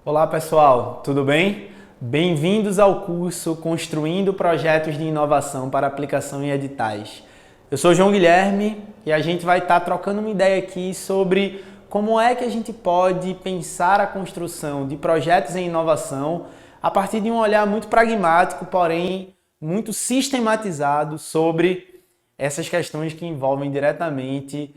Olá pessoal, tudo bem? Bem-vindos ao curso Construindo Projetos de Inovação para Aplicação em Editais. Eu sou João Guilherme e a gente vai estar trocando uma ideia aqui sobre como é que a gente pode pensar a construção de projetos em inovação a partir de um olhar muito pragmático, porém muito sistematizado sobre essas questões que envolvem diretamente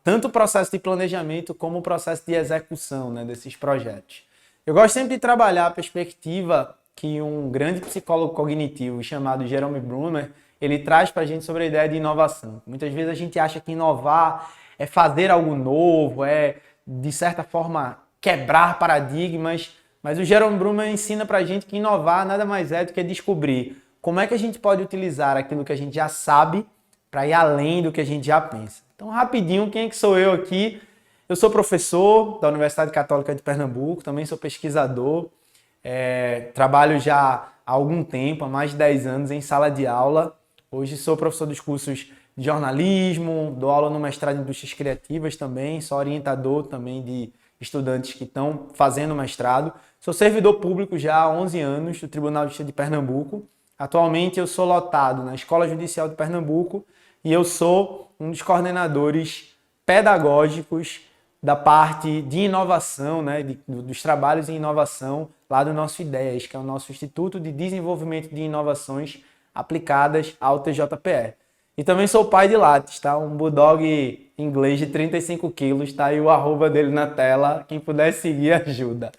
tanto o processo de planejamento como o processo de execução, desses projetos. Eu gosto sempre de trabalhar a perspectiva que um grande psicólogo cognitivo chamado Jerome Bruner, ele traz para a gente sobre a ideia de inovação. Muitas vezes a gente acha que inovar é fazer algo novo, é, de certa forma, quebrar paradigmas, mas o Jerome Bruner ensina para a gente que inovar nada mais é do que descobrir como é que a gente pode utilizar aquilo que a gente já sabe para ir além do que a gente já pensa. Então, rapidinho, quem é que sou eu aqui? Eu sou professor da Universidade Católica de Pernambuco, também sou pesquisador, trabalho já há algum tempo, há mais de 10 anos, em sala de aula. Hoje sou professor dos cursos de jornalismo, dou aula no mestrado em indústrias criativas também, sou orientador também de estudantes que estão fazendo mestrado. Sou servidor público já há 11 anos do Tribunal de Justiça de Pernambuco. Atualmente eu sou lotado na Escola Judicial de Pernambuco e eu sou um dos coordenadores pedagógicos da parte de inovação, dos trabalhos em inovação lá do nosso IDEAS, que é o nosso Instituto de Desenvolvimento de Inovações Aplicadas ao TJPE. E também sou pai de Lattes, tá? Um bulldog inglês de 35 quilos, tá aí o arroba dele na tela, quem puder seguir ajuda.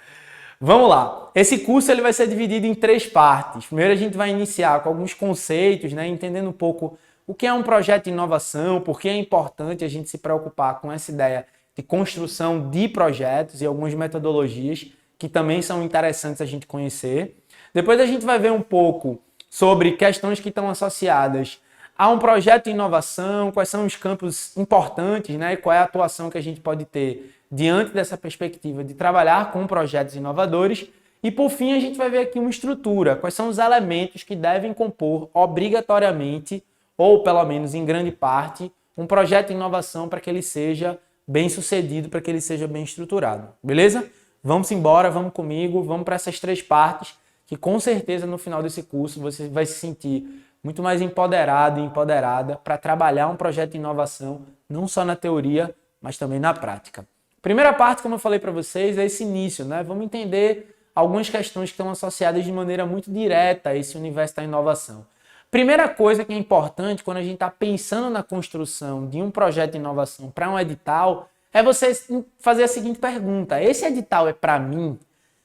Vamos lá, esse curso ele vai ser dividido em 3 partes. Primeiro a gente vai iniciar com alguns conceitos, entendendo um pouco o que é um projeto de inovação, por que é importante a gente se preocupar com essa ideia de construção de projetos e algumas metodologias que também são interessantes a gente conhecer. Depois a gente vai ver um pouco sobre questões que estão associadas a um projeto de inovação, quais são os campos importantes, e qual é a atuação que a gente pode ter diante dessa perspectiva de trabalhar com projetos inovadores. E por fim a gente vai ver aqui uma estrutura, quais são os elementos que devem compor obrigatoriamente, ou pelo menos em grande parte, um projeto de inovação para que ele seja bem sucedido, para que ele seja bem estruturado. Beleza? Vamos embora, vamos comigo, vamos para essas 3 partes, que com certeza no final desse curso você vai se sentir muito mais empoderado e empoderada para trabalhar um projeto de inovação, não só na teoria, mas também na prática. Primeira parte, como eu falei para vocês, é esse início, Vamos entender algumas questões que estão associadas de maneira muito direta a esse universo da inovação. Primeira coisa que é importante quando a gente está pensando na construção de um projeto de inovação para um edital é você fazer a seguinte pergunta: esse edital é para mim?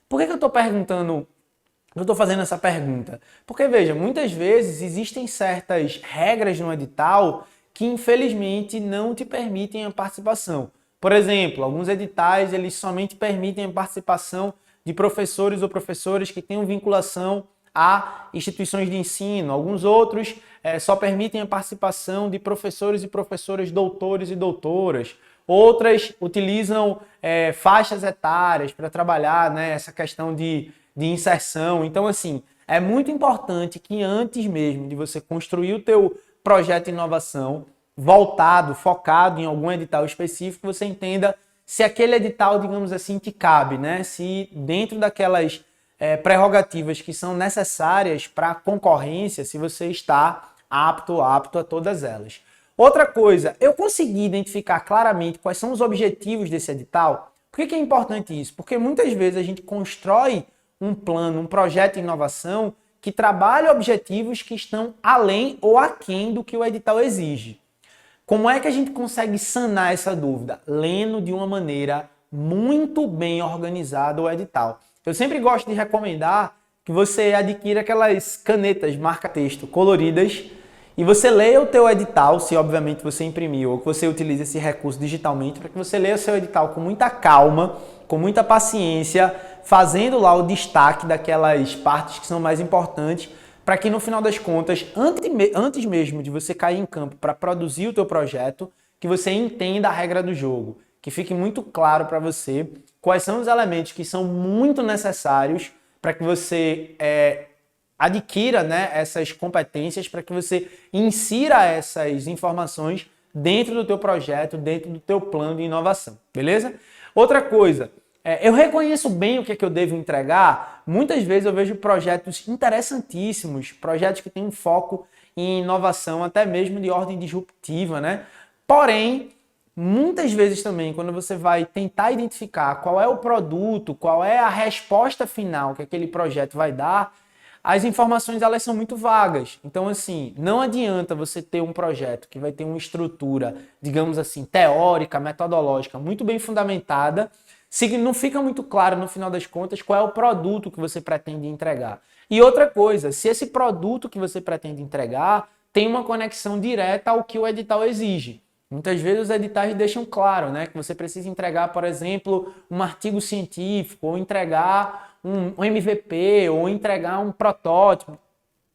Por que eu estou perguntando? Eu estou fazendo essa pergunta? Porque, veja, muitas vezes existem certas regras no edital que infelizmente não te permitem a participação. Por exemplo, alguns editais eles somente permitem a participação de professores ou professoras que tenham vinculação a instituições de ensino. Alguns outros só permitem a participação de professores e professoras doutores e doutoras. Outras utilizam faixas etárias para trabalhar essa questão de inserção. Então, assim, é muito importante que antes mesmo de você construir o teu projeto de inovação voltado, focado em algum edital específico, você entenda se aquele edital, digamos assim, te cabe, Se dentro daquelas prerrogativas que são necessárias para a concorrência, se você está apto a todas elas. Outra coisa, eu consegui identificar claramente quais são os objetivos desse edital. Por que é importante isso? Porque muitas vezes a gente constrói um plano, um projeto de inovação que trabalha objetivos que estão além ou aquém do que o edital exige. Como é que a gente consegue sanar essa dúvida? Lendo de uma maneira muito bem organizada o edital. Eu sempre gosto de recomendar que você adquira aquelas canetas marca-texto coloridas e você leia o teu edital, se obviamente você imprimiu ou que você utilize esse recurso digitalmente, para que você leia o seu edital com muita calma, com muita paciência, fazendo lá o destaque daquelas partes que são mais importantes, para que no final das contas, antes mesmo de você cair em campo para produzir o teu projeto, que você entenda a regra do jogo, que fique muito claro para você quais são os elementos que são muito necessários para que você adquira essas competências, para que você insira essas informações dentro do teu projeto, dentro do teu plano de inovação, beleza? Outra coisa, Eu reconheço bem o que é que eu devo entregar. Muitas vezes eu vejo projetos interessantíssimos, projetos que têm um foco em inovação, até mesmo de ordem disruptiva, né? Porém, muitas vezes também, quando você vai tentar identificar qual é o produto, qual é a resposta final que aquele projeto vai dar, as informações elas são muito vagas. Então, assim, não adianta você ter um projeto que vai ter uma estrutura, digamos assim, teórica, metodológica, muito bem fundamentada, se não fica muito claro no final das contas qual é o produto que você pretende entregar. E outra coisa, se esse produto que você pretende entregar tem uma conexão direta ao que o edital exige. Muitas vezes os editais deixam claro, né, que você precisa entregar, por exemplo, um artigo científico, ou entregar um MVP, ou entregar um protótipo.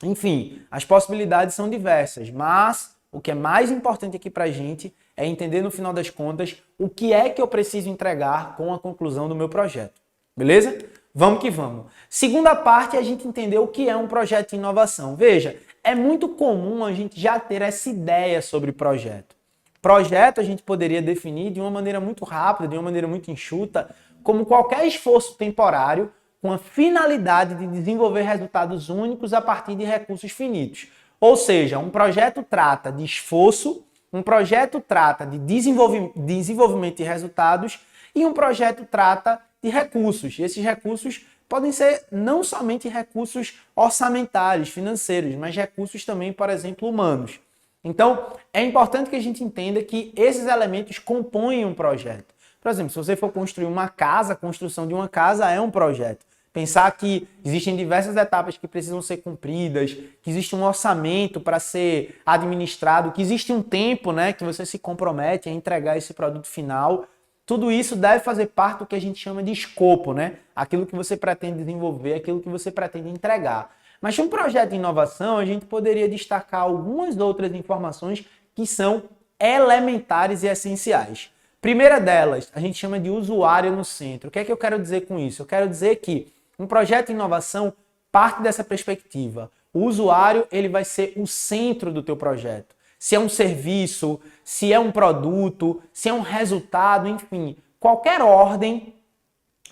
Enfim, as possibilidades são diversas, mas o que é mais importante aqui para a gente é entender no final das contas o que é que eu preciso entregar com a conclusão do meu projeto. Beleza? Vamos que vamos. Segunda parte é a gente entender o que é um projeto de inovação. Veja, é muito comum a gente já ter essa ideia sobre projeto. Projeto a gente poderia definir de uma maneira muito rápida, de uma maneira muito enxuta, como qualquer esforço temporário com a finalidade de desenvolver resultados únicos a partir de recursos finitos. Ou seja, um projeto trata de esforço, um projeto trata de desenvolvimento de resultados e um projeto trata de recursos. E esses recursos podem ser não somente recursos orçamentários, financeiros, mas recursos também, por exemplo, humanos. Então, é importante que a gente entenda que esses elementos compõem um projeto. Por exemplo, se você for construir uma casa, a construção de uma casa é um projeto. Pensar que existem diversas etapas que precisam ser cumpridas, que existe um orçamento para ser administrado, que existe um tempo, né, que você se compromete a entregar esse produto final. Tudo isso deve fazer parte do que a gente chama de escopo, né? Aquilo que você pretende desenvolver, aquilo que você pretende entregar. Mas de um projeto de inovação, a gente poderia destacar algumas outras informações que são elementares e essenciais. Primeira delas, a gente chama de usuário no centro. O que é que eu quero dizer com isso? Eu quero dizer que um projeto de inovação parte dessa perspectiva. O usuário ele vai ser o centro do teu projeto. Se é um serviço, se é um produto, se é um resultado, enfim, qualquer ordem,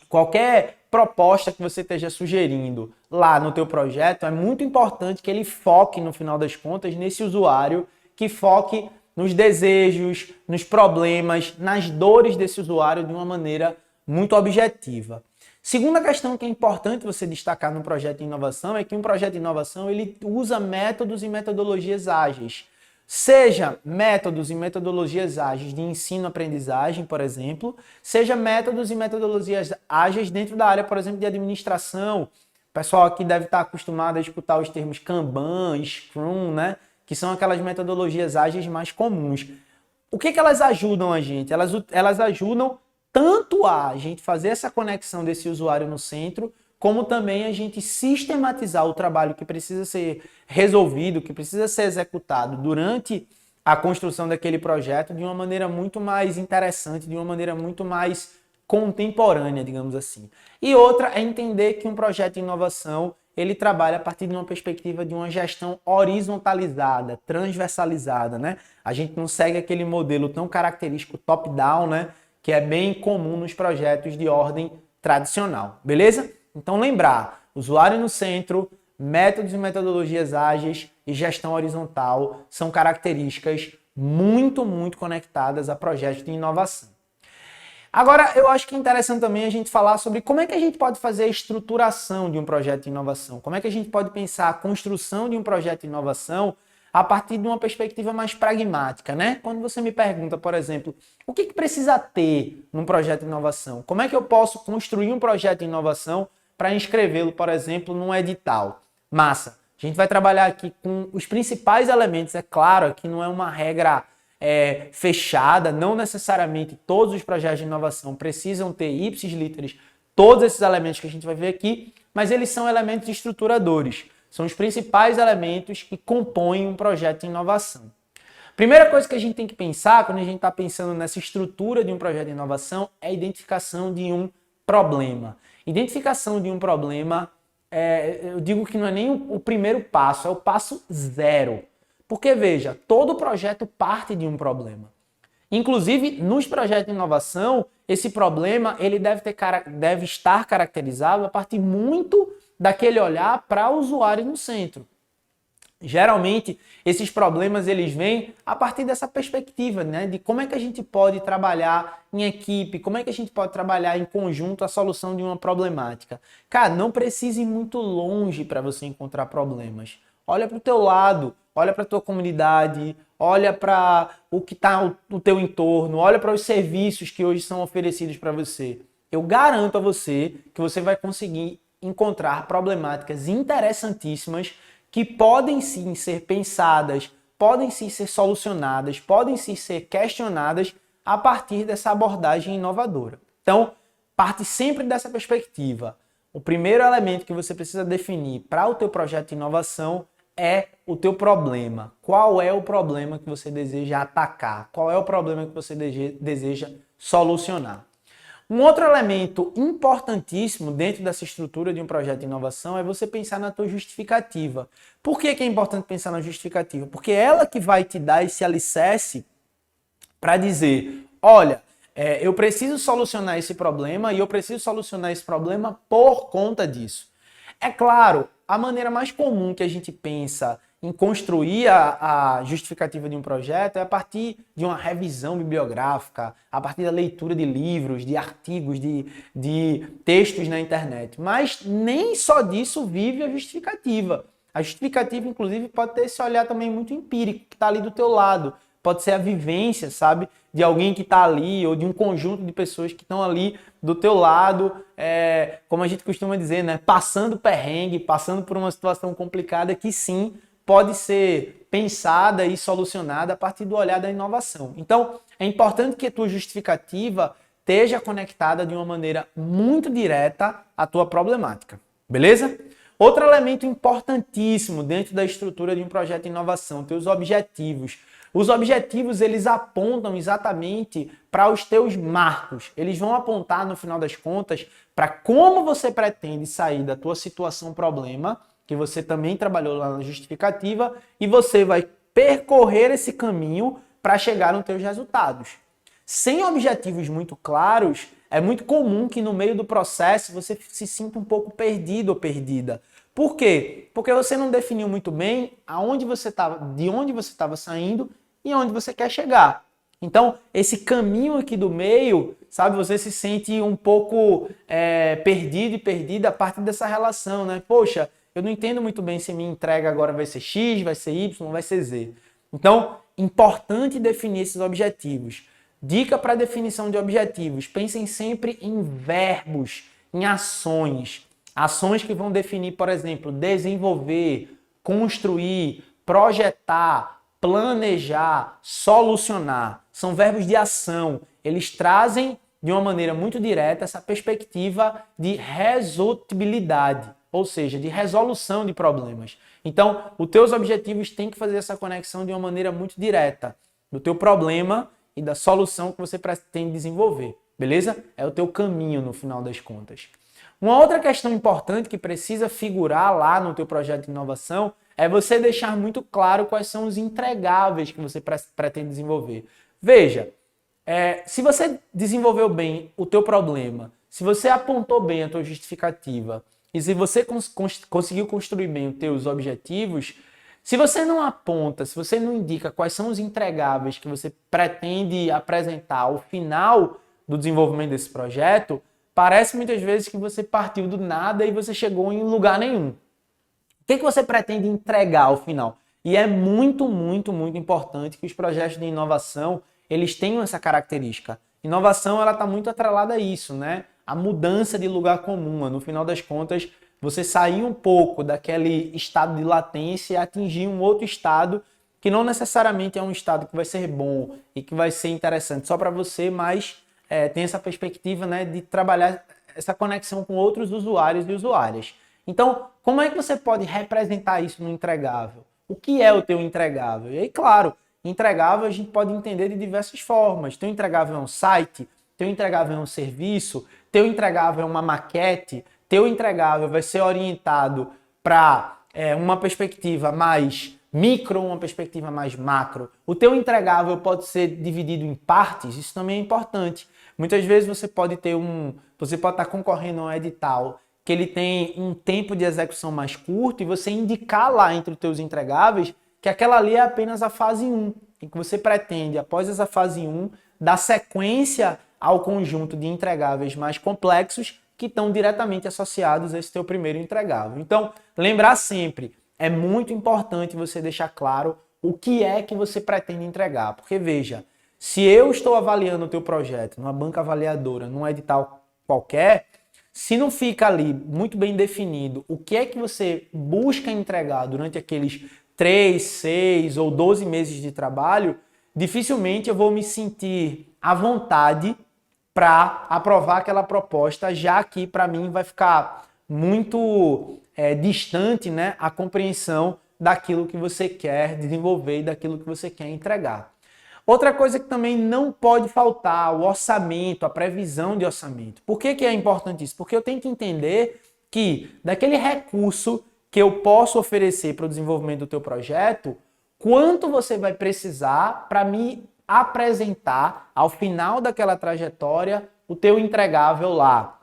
qualquer proposta que você esteja sugerindo lá no teu projeto, é muito importante que ele foque, no final das contas, nesse usuário, que foque nos desejos, nos problemas, nas dores desse usuário de uma maneira muito objetiva. Segunda questão que é importante você destacar no projeto de inovação é que um projeto de inovação ele usa métodos e metodologias ágeis. Seja métodos e metodologias ágeis de ensino-aprendizagem, por exemplo, seja métodos e metodologias ágeis dentro da área, por exemplo, de administração. O pessoal aqui deve estar acostumado a escutar os termos Kanban, Scrum, né? Que são aquelas metodologias ágeis mais comuns. O que elas ajudam a gente? Elas ajudam tanto a gente fazer essa conexão desse usuário no centro, como também a gente sistematizar o trabalho que precisa ser resolvido, que precisa ser executado durante a construção daquele projeto de uma maneira muito mais interessante, de uma maneira muito mais contemporânea, digamos assim. E outra é entender que um projeto de inovação ele trabalha a partir de uma perspectiva de uma gestão horizontalizada, transversalizada, né? A gente não segue aquele modelo tão característico top-down, né? Que é bem comum nos projetos de ordem tradicional, beleza? Então lembrar, usuário no centro, métodos e metodologias ágeis e gestão horizontal são características muito conectadas a projetos de inovação. Agora, eu acho que é interessante também a gente falar sobre como é que a gente pode fazer a estruturação de um projeto de inovação, como é que a gente pode pensar a construção de um projeto de inovação a partir de uma perspectiva mais pragmática, né? Quando você me pergunta, por exemplo, o que precisa ter num projeto de inovação? Como é que eu posso construir um projeto de inovação para inscrevê-lo, por exemplo, num edital? Massa! A gente vai trabalhar aqui com os principais elementos. É claro que não é uma regra fechada, não necessariamente todos os projetos de inovação precisam ter ipsis literis todos esses elementos que a gente vai ver aqui, mas eles são elementos estruturadores. São os principais elementos que compõem um projeto de inovação. Primeira coisa que a gente tem que pensar, quando a gente está pensando nessa estrutura de um projeto de inovação, é a identificação de um problema. Identificação de um problema, eu digo que não é nem o primeiro passo, é o passo zero. Porque, veja, todo projeto parte de um problema. Inclusive, nos projetos de inovação, esse problema ele deve estar caracterizado a partir muito daquele olhar para o usuário no centro. Geralmente, esses problemas eles vêm a partir dessa perspectiva, né? De como é que a gente pode trabalhar em equipe, como é que a gente pode trabalhar em conjunto a solução de uma problemática. Cara, não precisa ir muito longe para você encontrar problemas. Olha para o teu lado, olha para a tua comunidade, olha para o que está no teu entorno, olha para os serviços que hoje são oferecidos para você. Eu garanto a você que você vai conseguir encontrar problemáticas interessantíssimas que podem sim ser pensadas, podem sim ser solucionadas, podem sim ser questionadas a partir dessa abordagem inovadora. Então, parte sempre dessa perspectiva. O primeiro elemento que você precisa definir para o teu projeto de inovação é o teu problema. Qual é o problema que você deseja atacar? Qual é o problema que você deseja solucionar? Um outro elemento importantíssimo dentro dessa estrutura de um projeto de inovação é você pensar na tua justificativa. Por que é importante pensar na justificativa? Porque é ela que vai te dar esse alicerce para dizer, olha, eu preciso solucionar esse problema e eu preciso solucionar esse problema por conta disso. É claro, a maneira mais comum que a gente pensa em construir a justificativa de um projeto é a partir de uma revisão bibliográfica, a partir da leitura de livros, de artigos, de textos na internet. Mas nem só disso vive a justificativa. A justificativa, inclusive, pode ter esse olhar também muito empírico, que está ali do teu lado. Pode ser a vivência, sabe, de alguém que está ali, ou de um conjunto de pessoas que estão ali do teu lado, como a gente costuma dizer, né, passando perrengue, passando por uma situação complicada que sim, pode ser pensada e solucionada a partir do olhar da inovação. Então, é importante que a tua justificativa esteja conectada de uma maneira muito direta à tua problemática. Beleza? Outro elemento importantíssimo dentro da estrutura de um projeto de inovação, teus objetivos. Os objetivos, eles apontam exatamente para os teus marcos. Eles vão apontar, no final das contas, para como você pretende sair da tua situação problema, que você também trabalhou lá na justificativa, e você vai percorrer esse caminho para chegar nos teus resultados. Sem objetivos muito claros, é muito comum que no meio do processo você se sinta um pouco perdido ou perdida. Por quê? Porque você não definiu muito bem de onde você estava saindo e onde você quer chegar. Então, esse caminho aqui do meio, sabe, você se sente um pouco perdido e perdida a partir dessa relação, né? Poxa, eu não entendo muito bem se minha entrega agora vai ser X, vai ser Y, vai ser Z. Então, importante definir esses objetivos. Dica para definição de objetivos. Pensem sempre em verbos, em ações. Ações que vão definir, por exemplo, desenvolver, construir, projetar, planejar, solucionar. São verbos de ação. Eles trazem de uma maneira muito direta essa perspectiva de resolutibilidade, ou seja, de resolução de problemas. Então, os teus objetivos têm que fazer essa conexão de uma maneira muito direta do teu problema e da solução que você pretende desenvolver, beleza? É o teu caminho no final das contas. Uma outra questão importante que precisa figurar lá no teu projeto de inovação é você deixar muito claro quais são os entregáveis que você pretende desenvolver. Veja, se você desenvolveu bem o teu problema, se você apontou bem a tua justificativa e se você conseguiu construir bem os teus objetivos, se você não aponta, se você não indica quais são os entregáveis que você pretende apresentar ao final do desenvolvimento desse projeto, parece muitas vezes que você partiu do nada e você chegou em lugar nenhum. O que você pretende entregar ao final? E é muito, muito, muito importante que os projetos de inovação eles tenham essa característica. Inovação ela está muito atrelada a isso, né? A mudança de lugar comum. No final das contas, você sair um pouco daquele estado de latência e atingir um outro estado que não necessariamente é um estado que vai ser bom e que vai ser interessante só para você, mas tem essa perspectiva, né, de trabalhar essa conexão com outros usuários e usuárias. Então, como é que você pode representar isso no entregável? O que é o teu entregável? E aí, claro, entregável a gente pode entender de diversas formas. Teu entregável é um site, teu entregável é um serviço, teu entregável é uma maquete, teu entregável vai ser orientado para uma perspectiva mais micro ou uma perspectiva mais macro. O teu entregável pode ser dividido em partes, isso também é importante. Muitas vezes você pode estar concorrendo a um edital que ele tem um tempo de execução mais curto e você indicar lá entre os teus entregáveis que aquela ali é apenas a fase 1 e que você pretende, após essa fase 1, dar sequência ao conjunto de entregáveis mais complexos que estão diretamente associados a esse teu primeiro entregável. Então, lembrar sempre, é muito importante você deixar claro o que é que você pretende entregar. Porque, veja, se eu estou avaliando o teu projeto numa banca avaliadora, num edital qualquer, se não fica ali muito bem definido o que é que você busca entregar durante aqueles 3, 6 ou 12 meses de trabalho, dificilmente eu vou me sentir à vontade para aprovar aquela proposta, já que para mim vai ficar muito distante, né, a compreensão daquilo que você quer desenvolver e daquilo que você quer entregar. Outra coisa que também não pode faltar, o orçamento, a previsão de orçamento. Por que é importante isso? Porque eu tenho que entender que daquele recurso que eu posso oferecer para o desenvolvimento do teu projeto, quanto você vai precisar para me apresentar ao final daquela trajetória o teu entregável lá,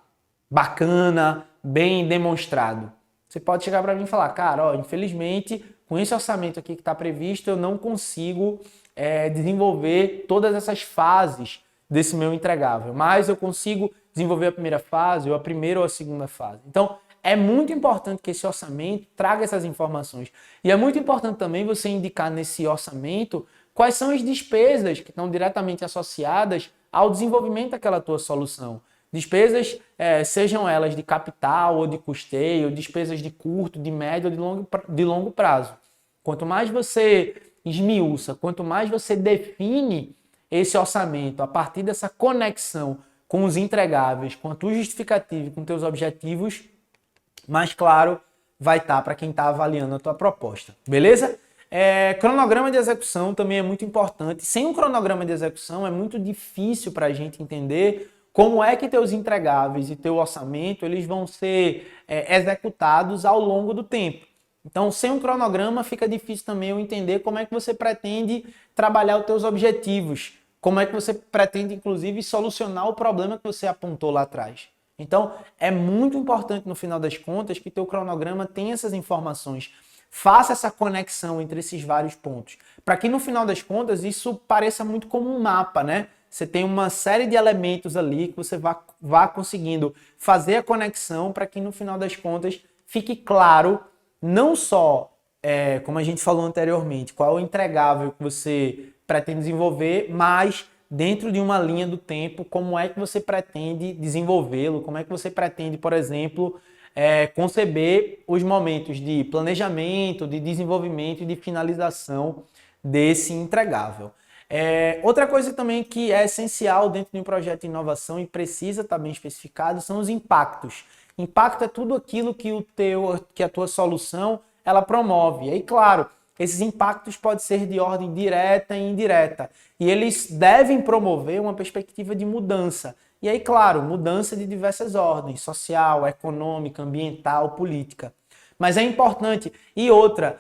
bacana, bem demonstrado. Você pode chegar para mim e falar, cara, ó, infelizmente, com esse orçamento aqui que está previsto, eu não consigo desenvolver todas essas fases desse meu entregável, mas eu consigo desenvolver a primeira fase, ou a primeira ou a segunda fase. Então, é muito importante que esse orçamento traga essas informações. E é muito importante também você indicar nesse orçamento quais são as despesas que estão diretamente associadas ao desenvolvimento daquela tua solução. Despesas, sejam elas de capital ou de custeio, despesas de curto, de médio ou de longo prazo. Quanto mais você esmiuça, quanto mais você define esse orçamento a partir dessa conexão com os entregáveis, com a tua justificativa e com teus objetivos, mais claro vai estar para quem está avaliando a tua proposta. Beleza? Cronograma de execução também é muito importante. Sem um cronograma de execução é muito difícil para a gente entender como é que teus entregáveis e teu orçamento eles vão ser executados ao longo do tempo. Então, sem um cronograma fica difícil também eu entender como é que você pretende trabalhar os teus objetivos, como é que você pretende, inclusive, solucionar o problema que você apontou lá atrás. Então, é muito importante, no final das contas, que teu cronograma tenha essas informações. Faça essa conexão entre esses vários pontos, para que, no final das contas, isso pareça muito como um mapa, né? Você tem uma série de elementos ali que você vá conseguindo fazer a conexão para que, no final das contas, fique claro não só, como a gente falou anteriormente, qual é o entregável que você pretende desenvolver, mas dentro de uma linha do tempo, como é que você pretende desenvolvê-lo, como é que você pretende, por exemplo, conceber os momentos de planejamento, de desenvolvimento e de finalização desse entregável. Outra coisa também que é essencial dentro de um projeto de inovação e precisa estar bem especificado são os impactos. Impacto é tudo aquilo que a tua solução ela promove. E aí, claro, esses impactos podem ser de ordem direta e indireta. E eles devem promover uma perspectiva de mudança. E aí, claro, mudança de diversas ordens, social, econômica, ambiental, política. Mas é importante. E outra,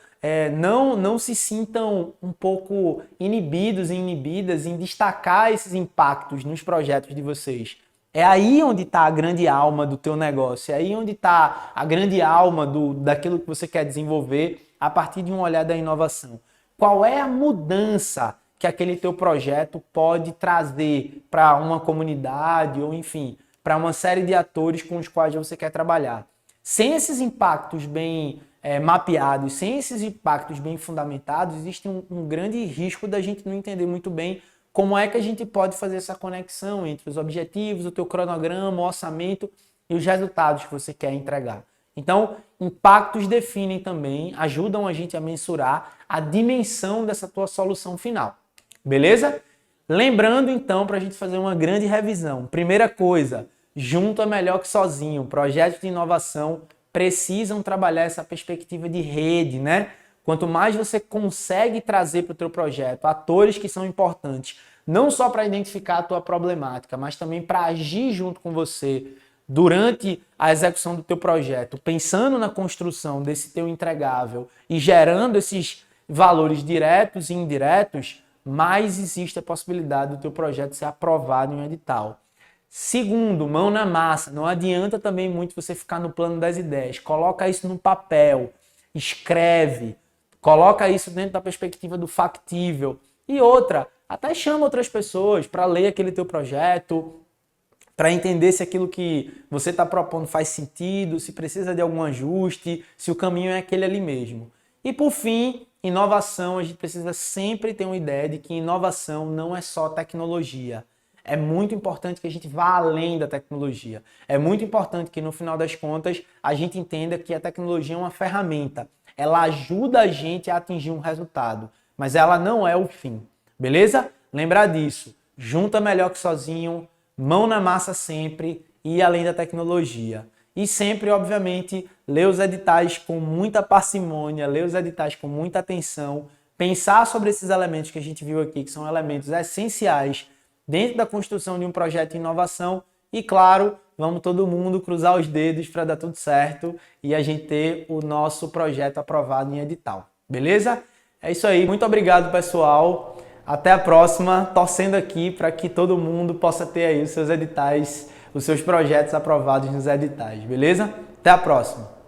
não se sintam um pouco inibidos e inibidas em destacar esses impactos nos projetos de vocês. É aí onde está a grande alma do teu negócio, é aí onde está a grande alma daquilo que você quer desenvolver a partir de um olhar da inovação. Qual é a mudança que aquele teu projeto pode trazer para uma comunidade ou, enfim, para uma série de atores com os quais você quer trabalhar? Sem esses impactos bem mapeados, sem esses impactos bem fundamentados, existe um grande risco da gente não entender muito bem como é que a gente pode fazer essa conexão entre os objetivos, o teu cronograma, o orçamento e os resultados que você quer entregar. Então, impactos definem também, ajudam a gente a mensurar a dimensão dessa tua solução final. Beleza? Lembrando, então, para a gente fazer uma grande revisão. Primeira coisa, junto é melhor que sozinho. Projetos de inovação precisam trabalhar essa perspectiva de rede, né? Quanto mais você consegue trazer para o teu projeto atores que são importantes, não só para identificar a tua problemática, mas também para agir junto com você durante a execução do teu projeto, pensando na construção desse teu entregável e gerando esses valores diretos e indiretos, mais existe a possibilidade do teu projeto ser aprovado em um edital. Segundo, mão na massa. Não adianta também muito você ficar no plano das ideias. Coloca isso no papel, escreve, coloca isso dentro da perspectiva do factível. E outra, até chama outras pessoas para ler aquele teu projeto, para entender se aquilo que você está propondo faz sentido, se precisa de algum ajuste, se o caminho é aquele ali mesmo. E por fim, inovação, a gente precisa sempre ter uma ideia de que inovação não é só tecnologia. É muito importante que a gente vá além da tecnologia. É muito importante que no final das contas a gente entenda que a tecnologia é uma ferramenta. Ela ajuda a gente a atingir um resultado, mas ela não é o fim. Beleza? Lembrar disso. Junta melhor que sozinho, mão na massa sempre e além da tecnologia. E sempre, obviamente, ler os editais com muita parcimônia, ler os editais com muita atenção, pensar sobre esses elementos que a gente viu aqui, que são elementos essenciais dentro da construção de um projeto de inovação e, claro, vamos todo mundo cruzar os dedos para dar tudo certo e a gente ter o nosso projeto aprovado em edital. Beleza? É isso aí. Muito obrigado, pessoal. Até a próxima, torcendo aqui para que todo mundo possa ter aí os seus editais, os seus projetos aprovados nos editais, beleza? Até a próxima!